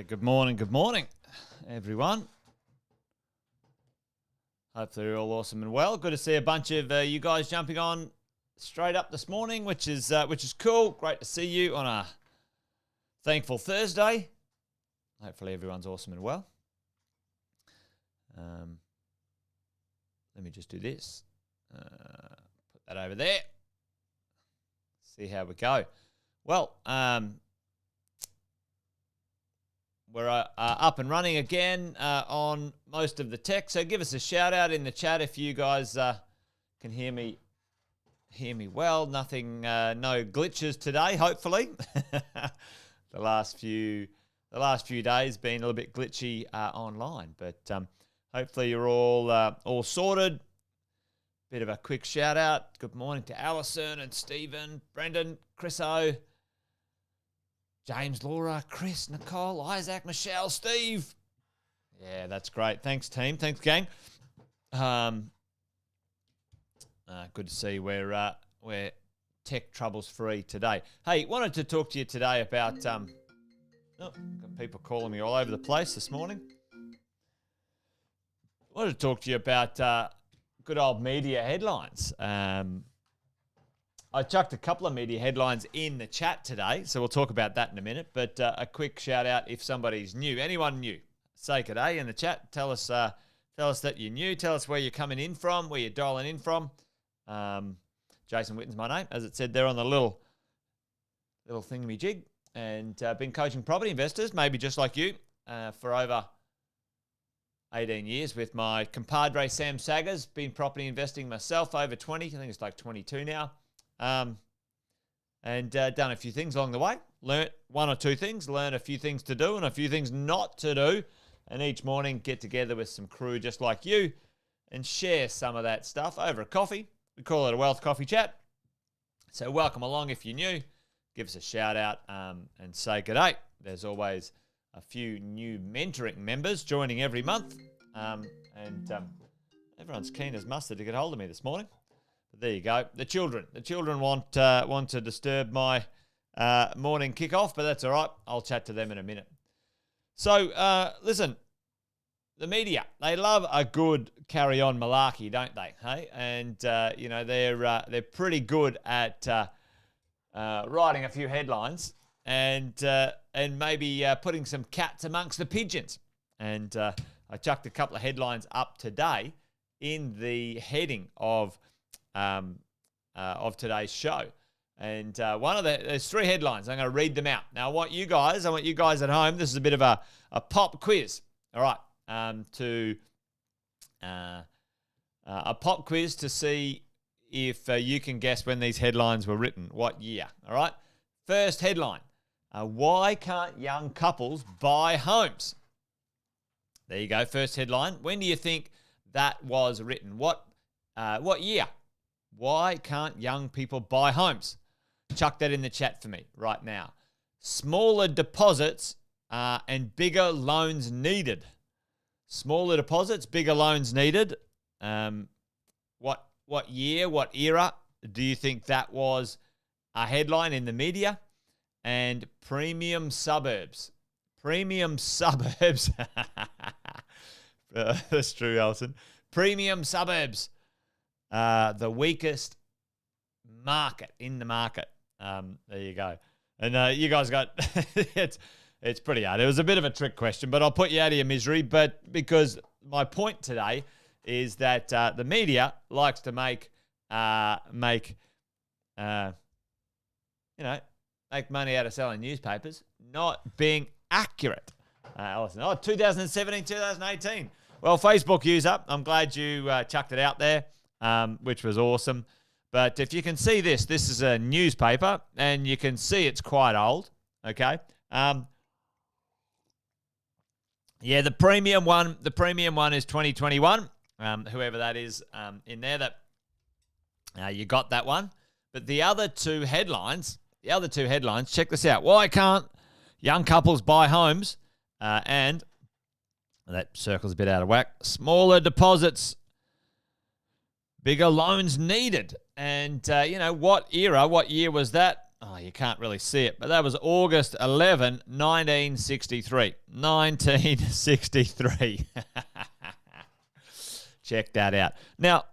Good morning, everyone. Hopefully you're all awesome and well. Good to see a bunch of you guys jumping on straight up this morning, which is cool. Great to see you on a thankful Thursday. Hopefully everyone's awesome and well. Let me just do this. Put that over there. See how we go. Well, we're up and running again on most of the tech, so give us a shout out in the chat if you guys can hear me well. Nothing, no glitches today. Hopefully, the last few days been a little bit glitchy online, but hopefully you're all sorted. Bit of a quick shout out. Good morning to Alison and Stephen, Brendan, Chris O. James, Laura, Chris, Nicole, Isaac, Michelle, Steve. Yeah, that's great. Thanks, team. Thanks, gang. Good to see we're tech troubles free today. Hey, wanted to talk to you today about got people calling me all over the place this morning. Wanted to talk to you about good old media headlines. I chucked a couple of media headlines in the chat today, so we'll talk about that in a minute. But a quick shout out if somebody's new, anyone new, say good day in the chat. Tell us that you're new. Tell us where you're coming in from, where you're dialing in from. Jason Witten's my name, as it said there on the little thingamajig, and been coaching property investors, maybe just like you, for over 18 years with my compadre Sam Saggers. Been property investing myself over 20. I think it's like 22 now. And done a few things along the way. Learnt one or two things, learn a few things to do and a few things not to do. And each morning get together with some crew just like you and share some of that stuff over a coffee. We call it a wealth coffee chat. So welcome along if you're new. Give us a shout out and say good day. There's always a few new mentoring members joining every month. Everyone's keen as mustard to get hold of me this morning. There you go. The children want to disturb my morning kickoff, but that's all right. I'll chat to them in a minute. So, listen, the media, they love a good carry-on malarkey, don't they? Hey, and they're pretty good at writing a few headlines and maybe putting some cats amongst the pigeons. And I chucked a couple of headlines up today in the heading of today's show. And there's three headlines. I'm going to read them out. Now, I want you guys at home, this is a bit of a pop quiz. All right. A pop quiz to see if you can guess when these headlines were written, what year. All right. First headline, why can't young couples buy homes? There you go. First headline. When do you think that was written? What year? Why can't young people buy homes? Chuck that in the chat for me right now. Smaller deposits and bigger loans needed. Smaller deposits, bigger loans needed. What year, what era do you think that was a headline in the media? And premium suburbs. Premium suburbs. That's true, Alison. Premium suburbs. The weakest market in the market. There you go. And you guys got it's pretty hard. It was a bit of a trick question, but I'll put you out of your misery. But because my point today is that the media likes to make money out of selling newspapers, not being accurate. Alison, 2017, 2018. Well, Facebook user, I'm glad you chucked it out there. Which was awesome. But if you can see this is a newspaper, and you can see it's quite old, okay? The premium one is 2021. Whoever that is in there, that you got that one. But the other two headlines, check this out. Why can't young couples buy homes? And that circle's a bit out of whack. Smaller deposits, bigger loans needed. And, what year was that? you can't really see it, but that was August 11, 1963. 1963. Check that out. Now,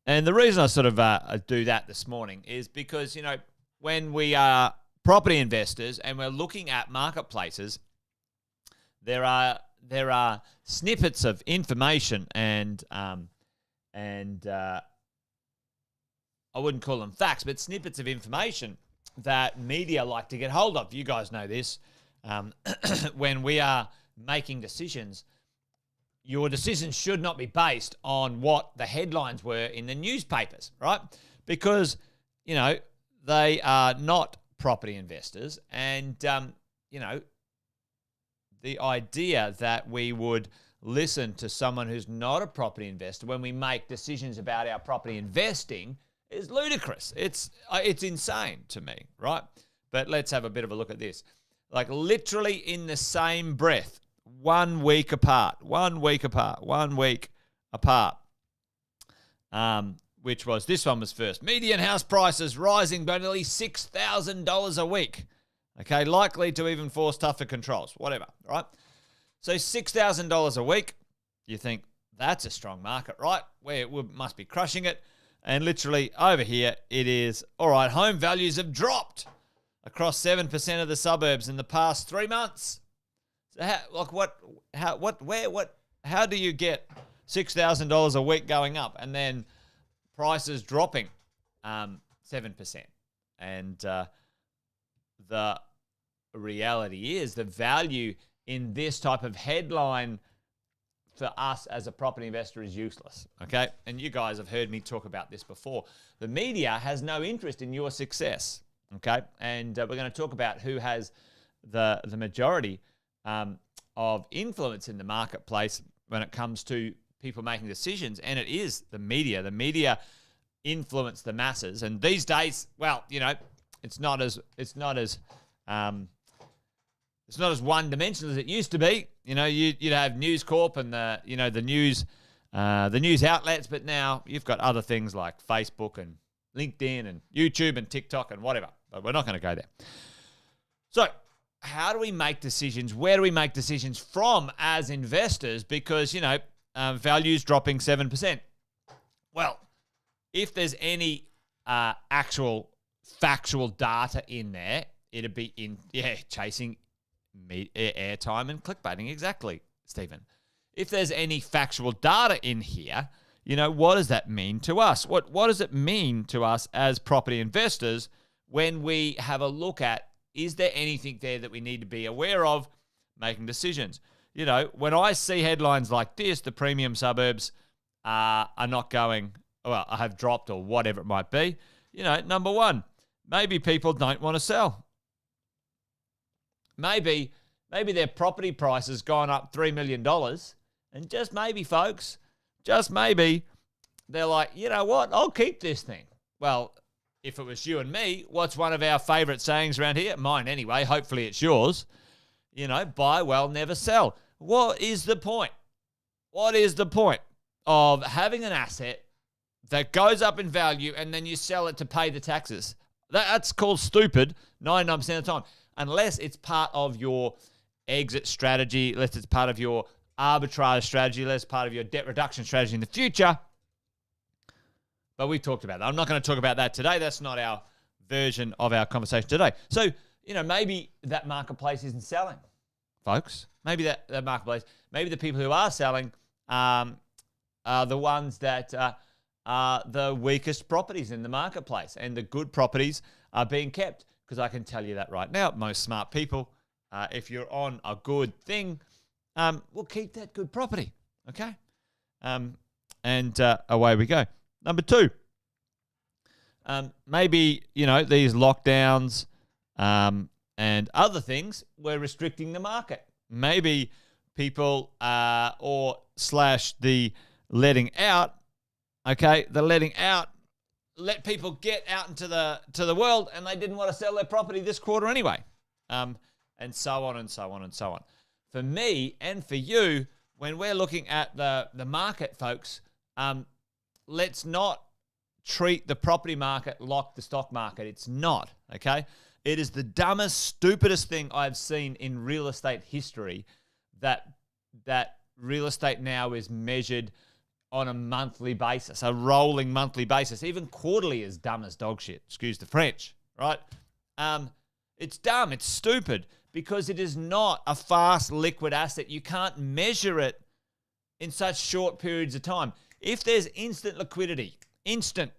and the reason I sort of do that this morning is because, when we are property investors and we're looking at marketplaces, there are snippets of information and I wouldn't call them facts, but snippets of information that media like to get hold of. You guys know this. When we are making decisions, your decisions should not be based on what the headlines were in the newspapers, right? Because, they are not property investors. And, the idea that we would listen to someone who's not a property investor when we make decisions about our property investing is ludicrous. It's insane to me, right? But let's have a bit of a look at this. Like literally in the same breath, 1 week apart, which was, this one was first. Median house prices rising by nearly $6,000 a week. Okay, likely to even force tougher controls, whatever, right? So $6,000 a week, you think that's a strong market, right? Must be crushing it. And literally over here, it is, all right, home values have dropped across 7% of the suburbs in the past 3 months. So how do you get $6,000 a week going up and then prices dropping 7%? And the reality is the value in this type of headline for us as a property investor is useless, okay? And you guys have heard me talk about this before. The media has no interest in your success, okay? And we're going to talk about who has the majority of influence in the marketplace when it comes to people making decisions, and it is the media. The media influence the masses, and these days, well, it's not as one-dimensional as it used to be. You'd have News Corp and the news outlets, but now you've got other things like Facebook and LinkedIn and YouTube and TikTok and whatever. But we're not going to go there. So, how do we make decisions? Where do we make decisions from as investors? Because value's dropping 7%. Well, if there's any actual factual data in there, it'd be chasing airtime and clickbaiting. Exactly, Stephen. If there's any factual data in here, what does that mean to us? What does it mean to us as property investors when we have a look at, is there anything there that we need to be aware of making decisions? When I see headlines like this, the premium suburbs are not going, have dropped or whatever it might be. Number one, maybe people don't want to sell. Maybe their property price has gone up $3 million, and just maybe, folks, just maybe, they're like, you know what, I'll keep this thing. Well, if it was you and me, what's one of our favorite sayings around here? Mine anyway, hopefully it's yours. Buy well, never sell. What is the point? What is the point of having an asset that goes up in value and then you sell it to pay the taxes? That's called stupid 99% of the time. Unless it's part of your exit strategy, unless it's part of your arbitrage strategy, unless it's part of your debt reduction strategy in the future. But we've talked about that. I'm not going to talk about that today. That's not our version of our conversation today. So, maybe that marketplace isn't selling, folks. Maybe that marketplace, maybe the people who are selling are the ones that are the weakest properties in the marketplace, and the good properties are being kept. Because I can tell you that right now, most smart people, if you're on a good thing, will keep that good property, okay? And away we go. Number two, maybe, these lockdowns and other things were restricting the market. Maybe people the letting out, okay, the letting out let people get out into the world, and they didn't want to sell their property this quarter anyway, and so on and so on and so on. For me and for you, when we're looking at the market, folks, let's not treat the property market like the stock market. It's not, okay? It is the dumbest, stupidest thing I've seen in real estate history that real estate now is measured on a monthly basis, a rolling monthly basis. Even quarterly is dumb as dog shit. Excuse the French, right? It's dumb. It's stupid because it is not a fast liquid asset. You can't measure it in such short periods of time. If there's instant liquidity, instant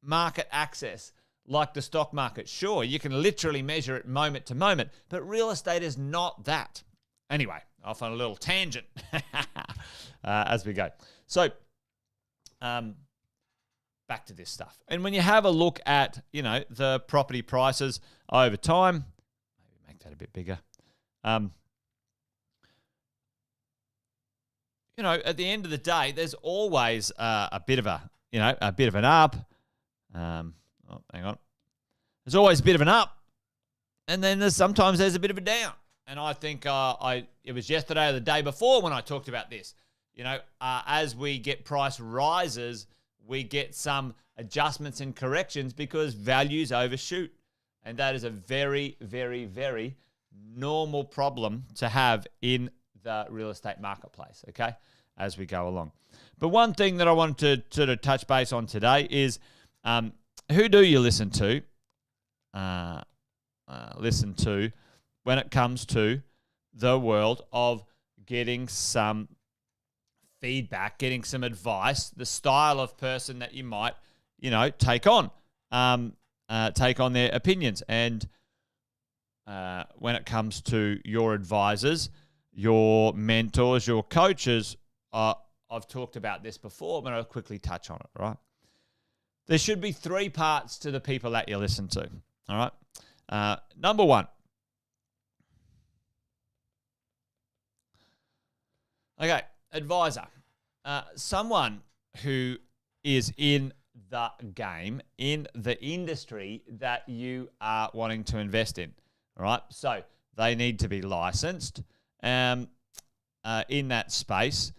market access, like the stock market, sure, you can literally measure it moment to moment, but real estate is not that. Anyway, off on a little tangent as we go. So, back to this stuff. And when you have a look at, the property prices over time, maybe make that a bit bigger. At the end of the day, there's always a bit of an up. Hang on. There's always a bit of an up, and then sometimes there's a bit of a down. And I think it was yesterday or the day before when I talked about this. As we get price rises, we get some adjustments and corrections because values overshoot. And that is a very, very, very normal problem to have in the real estate marketplace, okay, as we go along. But one thing that I wanted to sort of touch base on today is who do you listen to when it comes to the world of getting some feedback, getting some advice, the style of person that you might, take on their opinions. And when it comes to your advisors, your mentors, your coaches, I've talked about this before, but I'll quickly touch on it, right? There should be 3 parts to the people that you listen to, all right? Number 1. Okay, advisor. Someone who is in the game, in the industry that you are wanting to invest in, all right? So they need to be licensed in that space,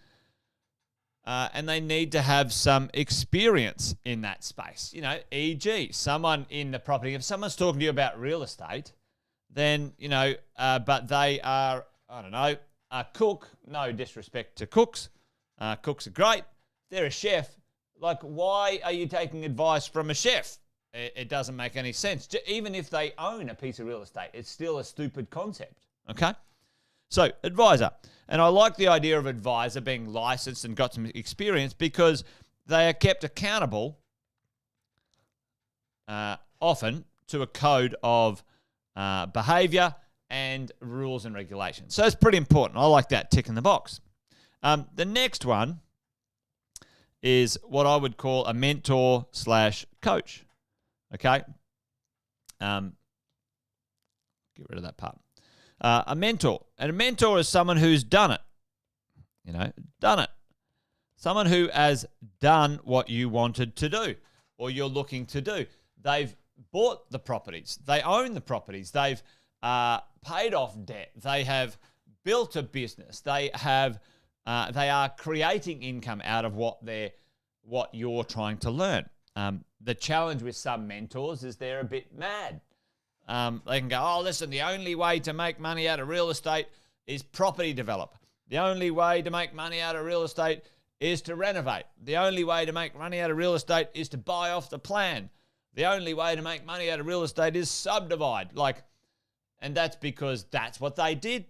and they need to have some experience in that space. E.g., someone in the property, if someone's talking to you about real estate, then, but they are, I don't know, a cook, no disrespect to cooks. Cooks are great. They're a chef. Like, why are you taking advice from a chef? It doesn't make any sense. Even if they own a piece of real estate, it's still a stupid concept, okay? So, advisor. And I like the idea of advisor being licensed and got some experience because they are kept accountable often to a code of behavior and rules and regulations. So it's pretty important. I like that, tick in the box. The next one is what I would call a mentor/coach. Okay? Get rid of that part. A mentor. And a mentor is someone who's done it. Done it. Someone who has done what you wanted to do or you're looking to do. They've bought the properties. They own the properties. They've paid off debt. They have built a business. They are creating income out of what you're trying to learn. The challenge with some mentors is they're a bit mad. They can go, oh, listen, the only way to make money out of real estate is property develop. The only way to make money out of real estate is to renovate. The only way to make money out of real estate is to buy off the plan. The only way to make money out of real estate is subdivide. And that's because that's what they did.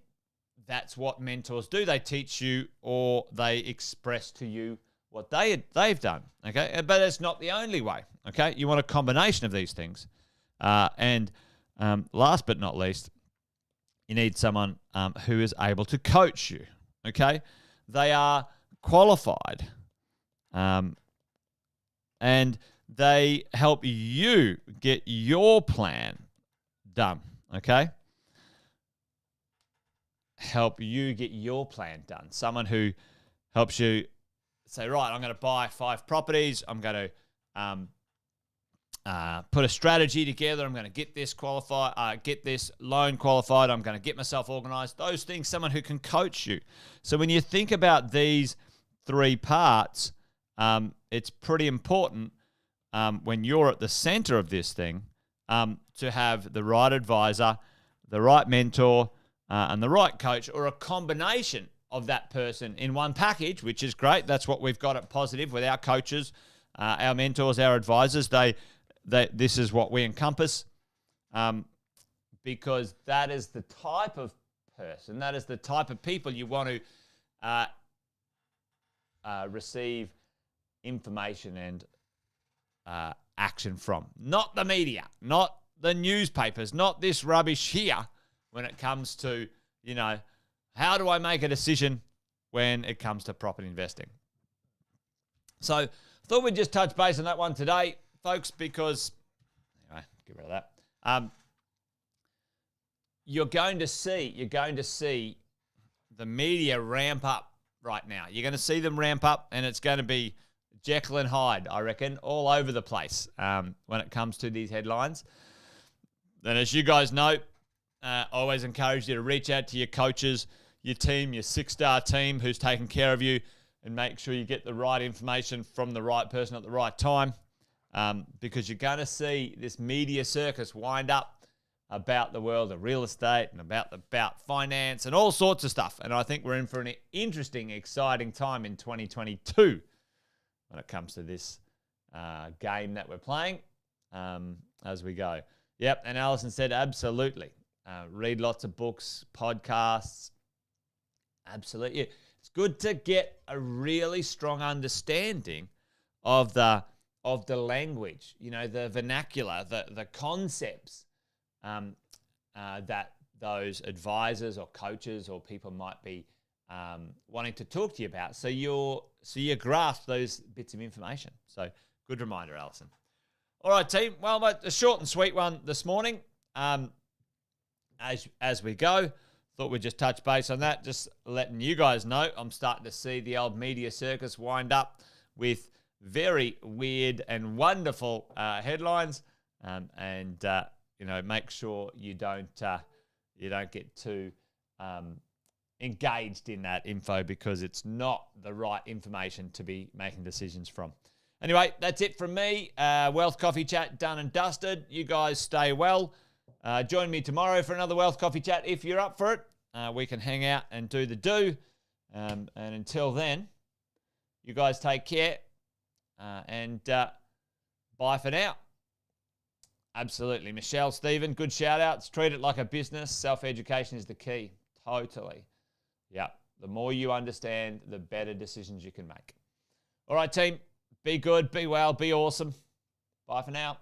That's what mentors do. They teach you or they express to you what they've done, okay? But it's not the only way, okay? You want a combination of these things. And last but not least, you need someone who is able to coach you, okay? They are qualified and they help you get your plan done, okay? Help you get your plan done. Someone who helps you say, right, I'm going to buy 5 properties. I'm going to put a strategy together. I'm going to get this get this loan qualified. I'm going to get myself organized. Those things, someone who can coach you. So when you think about these 3 parts, it's pretty important when you're at the center of this thing, to have the right advisor, the right mentor, and the right coach, or a combination of that person in one package, which is great. That's what we've got at Positive with our coaches, our mentors, our advisors. This is what we encompass, because that is the type of person, that is the type of people you want to receive information and action from. Not the media, not the newspapers, not this rubbish here when it comes to, how do I make a decision when it comes to property investing? So I thought we'd just touch base on that one today, folks, because, anyway, get rid of that. You're going to see the media ramp up right now. You're going to see them ramp up, and it's going to be Jekyll and Hyde, I reckon, all over the place when it comes to these headlines. And as you guys know, I always encourage you to reach out to your coaches, your team, your 6-star team who's taking care of you, and make sure you get the right information from the right person at the right time, because you're going to see this media circus wind up about the world of real estate and about finance and all sorts of stuff. And I think we're in for an interesting, exciting time in 2022 when it comes to this game that we're playing as we go. Yep, and Alison said absolutely. Read lots of books, podcasts. Absolutely. It's good to get a really strong understanding of the language, the vernacular, the concepts that those advisors or coaches or people might be wanting to talk to you about. So you grasp those bits of information. So good reminder, Alison. All right, team. Well, a short and sweet one this morning. As we go, thought we'd just touch base on that. Just letting you guys know, I'm starting to see the old media circus wind up with very weird and wonderful headlines, and make sure you don't get too engaged in that info, because it's not the right information to be making decisions from. Anyway, that's it from me. Wealth Coffee Chat done and dusted. You guys stay well. Join me tomorrow for another Wealth Coffee Chat if you're up for it. We can hang out and do the do. And until then, you guys take care. And bye for now. Absolutely. Michelle, Stephen, good shout outs. Treat it like a business. Self-education is the key. Totally. Yeah. The more you understand, the better decisions you can make. All right, team. Be good, be well, be awesome. Bye for now.